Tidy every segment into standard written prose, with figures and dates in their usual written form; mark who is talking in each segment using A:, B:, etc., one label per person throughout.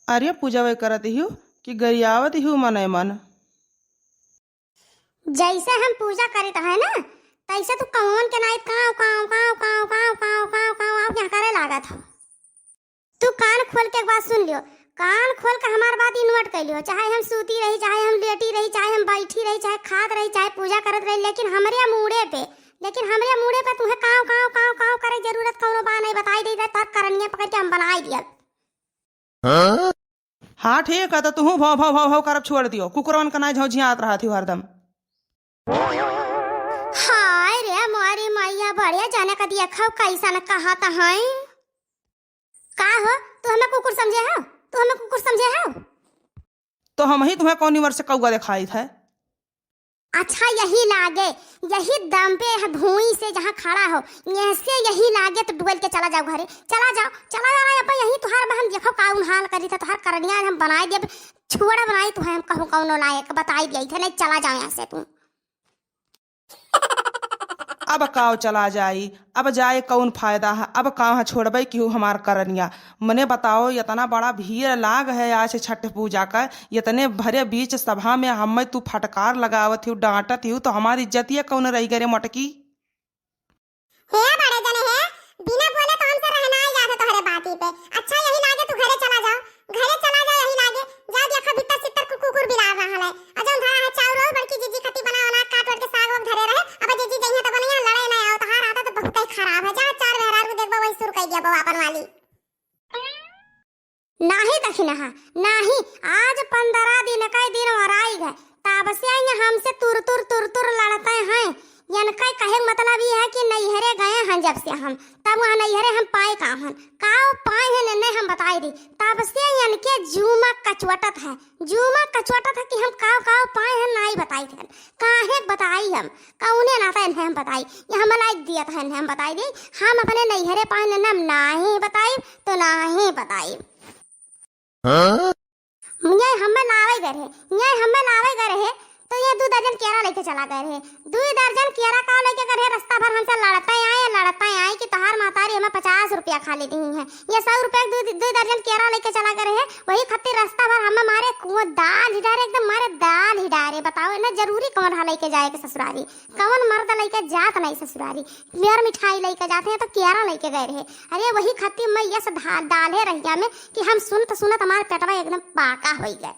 A: अरे पूजा वे करत हूँ कि गरियावत हूँ मन मन।
B: जैसे हम पूजा करत है ना तैसे तू कौन के नाइत काव काव काव काव काव काव काव काव क्या करे लागत हो। तू कान खोल के एक बात सुन लियो, कान खोल के हमार बात इन्वर्ट कर लियो। चाहे हम सूती रही, चाहे हम लेटी रही, चाहे हम बैठी रही, चाहे खात रही, चाहे पूजा करत रही, लेकिन हमरे मूड़े पे तुम्हें काव काव काव काव करे जरूरत कौनो बा नहीं। बताई दे तब करनिया पकड़ के हम बनाई दिया।
A: हाँ ठीक है, तो तू भाव भाव भाव भाव करब छोड़ दियो। कुकुरवन का ना झौझियात रहा थी हरदम।
B: हाय रे मोरी मैया बढ़िया जाने का दिया खाओ कैसा न कहा था है का हो। तू हमें कुकुर समझे हो? तू हमें कुकुर समझे हो?
A: तो हम ही तुम्हें कौन वर्ष से कौआ दिखाई था।
B: अच्छा यही लागे, यही दम पे भूई से जहाँ खड़ा हो ऐसे यही लागे तो डुबल के चला जाओ घरे। चला जाओ अपन यही तुहार बहन देखो काउन हाल करी था। तुहार करनिया हम बनाई दिए, छुड़ा बनाई तुहे हम कहूँ कौनो लायक बताई दिए थे। नहीं चला जाओ यहाँ से तू।
A: अब काव चला जाई, अब जाए कौन फायदा है। अब कहाँ छोड़बे क्यों हमार करनिया। मने बताओ इतना बड़ा भीड़ लाग है आज छठ पूजा का, इतने भरे बीच सभा में हमें तू फटकार लगावत हूँ, डांटत हूँ, तो हमारी इज्जतिया कौन रही गरे मटकी।
B: हे बड़े जने है बिना बोले तो हमसे रहना ही जाता तोहरे बाती पे। अच्छा यही लागे तू घरे चला जाओ यही लागे। जा देखो भीतर सितर कुकुर बिला रहा है। अजन धरा है चाउर और बड़की जीजी खती बनावना काट के साग और धरे रहे। अब जीजी जइया तो बनिया लड़े ना आओ। तहार आता तो बहुत ही खराब है। जा चार बेहरार को देखबो वही सुर कह दिया बो अपन वाली। नाही दखिना नाही आज 15 दिन कई दिन और आई गए तब से हमसे तुर तुर लड़ते हैं। कई कहे मतलब ये है कि नैहरे गए हैं जब से हम, तब वहाँ नैहरे हम पाए काहन काव पाए हैं नहीं हम बताई दी। तब से इनके जूमा कचवटत है कि हम काव काव पाए हैं नहीं बताई थे। काहे बताई हम कौने नाता इन्हें हम बताई, ये हम लाइक दिया था इन्हें हम बताई दी। हम अपने नैहरे पाए नहीं बताई तो नहीं बताई। ये हमें लावे गए है तो ये 2 दर्जन केरा लेके चला गए रहे। 2 दर्जन केरा का लेके गए रास्ता भर हमसे लड़ते आए कि तोहार महतारी हमें 50 रुपया खा लेती है। ये 100 रुपया 2 दर्जन केरा लेके चला गए रहे। वही खातिर रास्ता भर हमें मारे दाल ही डारे, एकदम मारे दाल ही डारे। बताओ ना जरूरी कौन रहा लेके जाए के ससुरारी, कौन मर्द लेके जात नहीं ससुरारी। मेर मिठाई लेके जाते हैं तो केरा लेके गए रहे। अरे वही खातिर मैं ये डाले रहिया में कि हम सुनत हमारे पेटवा एकदम पाका हो गए।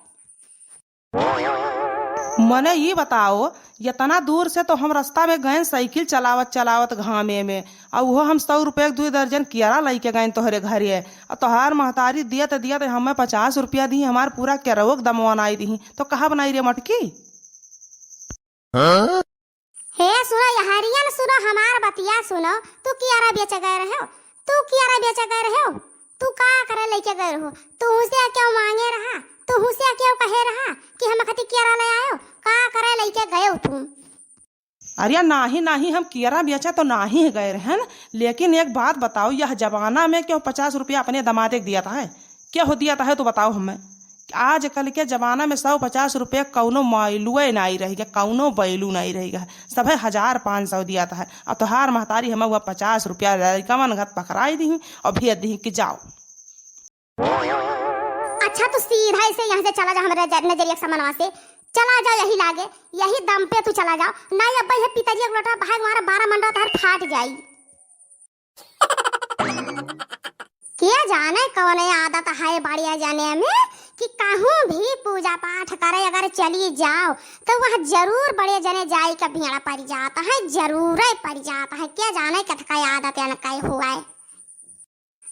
A: मने ये बताओ इतना दूर से तो हम रास्ता में गए साइकिल चलावत घामे में, और वो हम 100 रुपये 2 दर्जन केरा लेके गए तोहरे घरे। और तोहार महतारी दिया हमें 50 रुपया दी, हमार पूरा केरवक दमवानाई दी। तो कहाँ बनाई रे मटकी।
B: हे सुनो यहारियन सुनो हमार बतिया सुनो। तू केरा बेच गए रहे हो, तू का करे लेके गए हो। तू से क्यों मांगे रहा, तू से क्यों कहे रहा कि हम खती केरा ले आयो। का करे लेके गए हो तुम।
A: अरे नहीं हम केरा बेचा तो नहीं गए हैं, लेकिन एक बात बताओ यह जमाना में क्यों 50 रुपया अपने दमादे को दिया था है, क्या हो दिया था है तो बताओ हमें। आजकल के जमाना में 150 रुपये कौनो माइलुए नहीं रहेगा, कौनो बैलू नहीं रहेगा। सब 1500 दिया था है। और तोहार महतारी हमें वह 50 रुपया कमन घट पकड़ाई दी और भेज दी कि जाओ।
B: अच्छा तो सीधा इसे यहाँ से चला जा, हमारे नजरिया समनवा से चला जाओ यही लागे, यही दम पे तू चला जाओ। नहीं अब है पिताजी एक लोटा भाग मारा 12 मंडा तार फाट जाई। क्या जाने कौन आदत है बढ़िया जाने में कि कहूँ भी पूजा पाठ करे अगर चली जाओ तो वह जरूर बड़े जने जाई का भेड़ा पड़ जाता है, जरूर पड़ जाता है। क्या जाने कथका आदत या न हुआ है।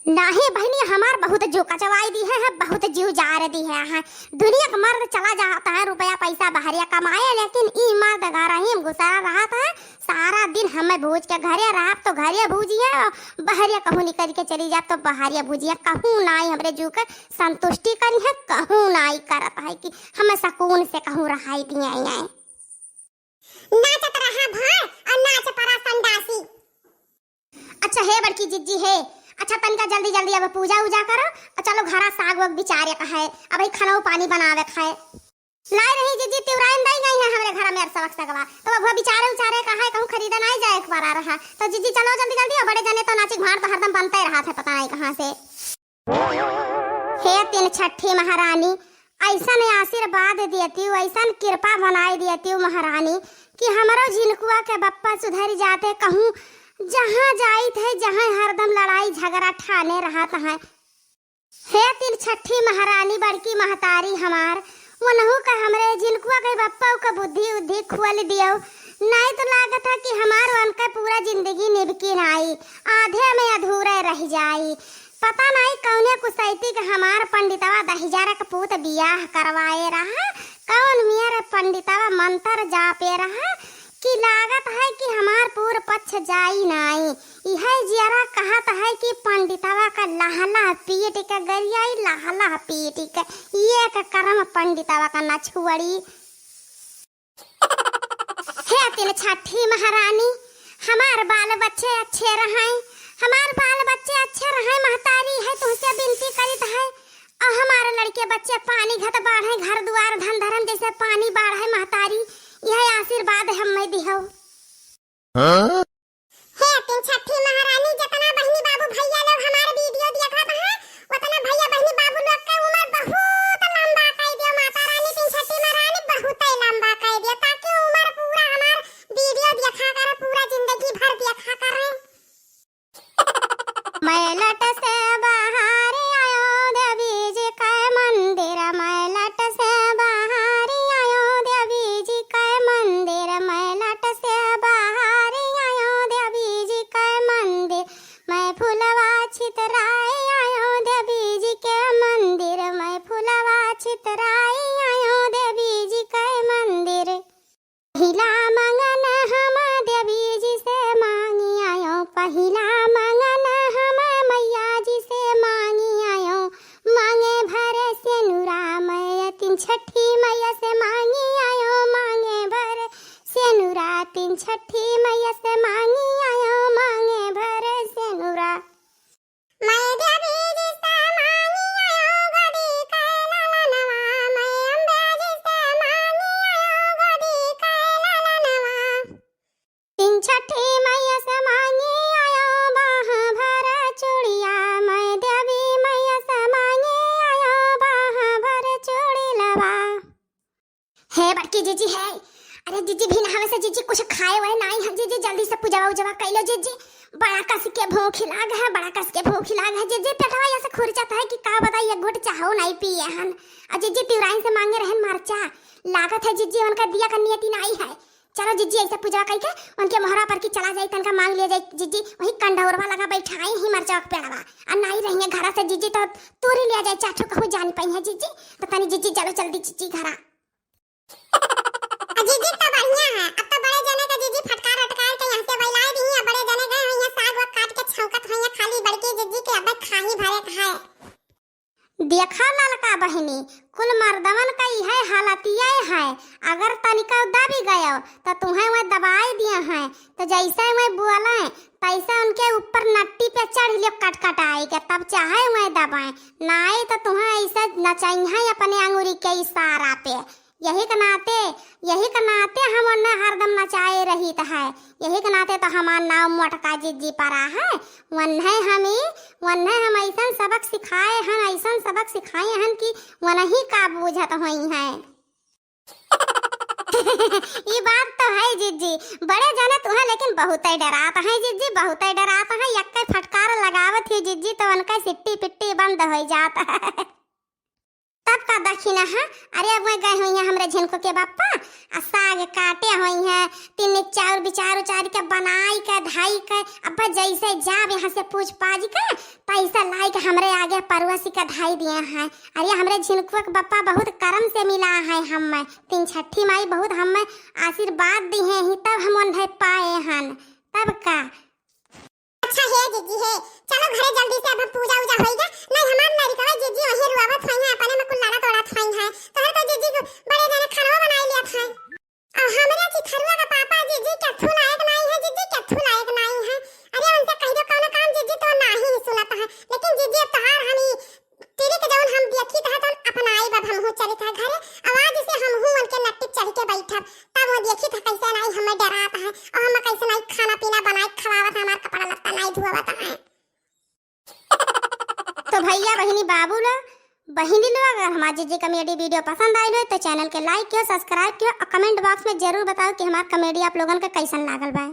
B: नहीं बहनी हमार बहुत जो कचवाई दी है बहुत जीव जार दी है। दुनिया का मर्द चला जाता है रुपया पैसा बहरिया कमाए, लेकिन ई मर्द घर ही गुजारा रहा था। सारा दिन हमें भूज के घरे रहा तो घरे भूजिया, बहरिया कहूँ निकल के चली जा तो बहरिया भूजिया। कहूँ नाई हमरे जू के संतुष्टि करी है, कहूँ नाई करत है कि हमें सुकून से कहूँ रहाई दिए आए। नाचत रहा भर और नाच परा संडासी। अच्छा है बड़की जिज्जी है। अच्छा तनिका जल्दी अब पूजा उजा करो और चलो घरा साग वाग बिचारे का है। अब खाना पानी बनावे खाए लाई रही जीजी तिवराइन दई नहीं है हमारे घर में सबक सकवा। तो अब बिचारे का है कहूँ खरीदा नहीं जाए एक बार आ रहा। तो जीजी चलो जल्दी और बड़े जने तो नाची भाड़ तो हरदम बनते रहा था पता नहीं कहाँ से। हे तीन छठी महारानी ऐसन आशीर्वाद देती हूँ, ऐसन कृपा बनाई देती हूँ महारानी कि हमारो झिनकुआ के बप्पा सुधर जाते। कहूँ जहाँ जाई थे, जहाँ हरदम लड़ाई झगड़ा ठाने रहत है। हे तीन छठी महारानी बड़की महतारी हमार, उनहु का हमरे झिनकुआ के बप्पा का बुद्धि उद्धि खुल दियो, नहीं तो लागत है कि हमार उनका पूरा जिंदगी निभकी नाई, आधे में अधूरे रह जाई। पता नहीं कौने कुसैती के हमार पंडितवा 10,000 का पूत बियाह करवाए रहा, कौन मेरे पंडितवा मंत्र जापे रहा कि लागत है कि हमार पूर पक्ष जाई नहीं। यह जरा कहत है कि पंडितवा का लहला पीट के गरियाई, लहला पीट के ये का कर्म पंडितवा का न छुअड़ी। हे तीन छठी महारानी, हमार बाल बच्चे अच्छे रहें, हमार बाल बच्चे अच्छे रहें महतारी है तुमसे विनती करित है। और हमारे लड़के बच्चे पानी घट बाढ़े, घर द्वार धन धर्म जैसे पानी बाढ़े महतारी, यह आशीर्वाद हमें दिहो। हे तीन छठी महारानी, जितना बहनी बाबू भैया लोग हमारे वीडियो देखत हैं, उतना भैया बहनी बाबू लोग का उम्र बहुत लंबा कर दियो माता रानी। तीन छठी महारानी बहुत ही लंबा कर दियो, ताकि उम्र पूरा हमार वीडियो देखा करे, पूरा जिंदगी भर देखा करे। मैलट से बाहर आयो देवी जी का मंदिर, मैलट से बाहर आयो देवी जी का मंदिर, मैलट से बाहर आयो देवी जी का मंदिर, मैं फुलवा छितराए आयो देवी जी के मंदिर, मैं फुलवा छितराए आयो देवी जी के मंदिर। पहिला मंगन हम देवी जी से मांगी आयो, पहिला मंगन हम मैया जी से मांगी आयो, मांगे भरे से नुरा मैं तीन छठी मैया से मांगी आयो, मांगे भरे से नुरा तीन छठी मैया से मांगी आयो, मांगे भरे से नुरा। मैं देवी जी से मांगी आयो गोदी का लालनवा, मैं अम्बे जी से मांगी आयो गोदी का लालनवा, तीन छठी मैया से मांगी आयो बाह भर चूड़िया, मैं देवी मैया से मांगी आयो बाह भर चूड़ी लवा। हे बड़की जीजी है, अरे जीजी भी नहावे से जीजी कुछ खाए हुए नहीं है जीजी, जल्दी से पूजा उजवा कैलो जीजी, बड़ा कस के भूख लाग है, बड़ा कस के भूख लाग है जीजी, पेटवा ऐसे खुरचत है कि का बताइए, घुट चाहो नहीं पिए हन। और जीजी पिवराइन से मांगे रहन मरचा, लागत है जीजी उनका दिया का नियति नहीं है। चलो जीजी ऐसे पूजा करके उनके मोहरा पर की चला जाए, तनका मांग लिया जाए जीजी, वही कंडौरवा लगा बैठाई ही मरचा के पेड़वा, और नहीं रहेंगे घर से जीजी तो तूरी लिया जाए, चाठो कहूँ जान पाई है जीजी, तो तनी जीजी चलो जल्दी जीजी घरा। जीजी तो बढ़िया है, अब तो बड़े जने का जीजी फटकार अटकार के यहाँ से बैलाए दी है, बड़े जने गए हैं यहाँ साग वाग काट के छौकत हैं, यहाँ खाली बड़की जीजी के अब खाही भरे खाए। देखा ललका बहनी, कुल मर्दवन का यह हालतिया है, अगर तनिका दबी गयो तो तुम्हें वह दबाई दिए हैं, तो जैसे वह बोले तैसे उनके ऊपर नट्टी पे चढ़ लियो कटकटाई के, तब चाहे वह दबाए, नहीं तो तुम्हें ऐसे नचाई अपने अंगूरी के इशारा पे। यही के नाते हम उन्हें हरदम नचाए रही है, यही के नाते तो हमारा नाम मोटका जीजी पड़ा है। वन्हे हम ऐसा सबक सिखाए हन, ऐसा सबक सिखाए हन कि वही का बूझत हुई है। ये बात तो है जीजी, बड़े जने तुम्हें लेकिन बहुत ही डराता है जीजी, बहुत ही डराता है, यक्के फटकार लगावत है जीजी तो उनका सिट्टी पिट्टी बंद हो जाता है। तब का दक्षिणा है, अरे अब गए हुई हैं हमरे झिनको के बापा, साग काटे हुई हैं, तीन चाउर बिचार उचार के बनाई के धाई के, अब जैसे जाब यहाँ से पूछ पाज के पैसा लाई के हमरे आगे परवसी का धाई दिए हैं। अरे हमरे झिनको के बापा बहुत कर्म से मिला है, हमें तीन छठी माई बहुत हमें आशीर्वाद दी है, तब हम उन्हें पाए हन। तब का अच्छा है जीजी है, चलो घरे जल्दी से, अब पूजा उजा होइगा, नहीं हमार नहीं कहे जीजी वही रुआवत होई है, अपने में कुल लाड़ा तोड़ा होई है, तो हर तो जीजी को बड़े जने खाना बनाई लिया था। और हमरे की खरुआ का पापा जीजी के थू लायक नहीं है, जीजी के थू लायक नहीं है। अरे उनसे कह दो कौन काम जीजी तो नहीं सुनता है, लेकिन जीजी अब तहार हमी तेरे के जवन हम देखी था तो अपनाई बब हम हो चले था घरे, आवाज से हम हूं उनके लट्टी चढ़ के बैठब, तब वो देखी था कैसे नहीं हमें डराता है, और हम कैसे नहीं खाना पीना बनाई खवावत, हमार कपड़ा लत्ता नहीं धुआवत है। तो भैया बहनी बाबू लोग बहिनी लोग अगर हमारी जीजी कॉमेडी वीडियो पसंद आई हो तो चैनल के लाइक किया, सब्सक्राइब किया और कमेंट बॉक्स में जरूर बताओ कि हमारा कॉमेडी आप लोगन के कैसन लागल बा।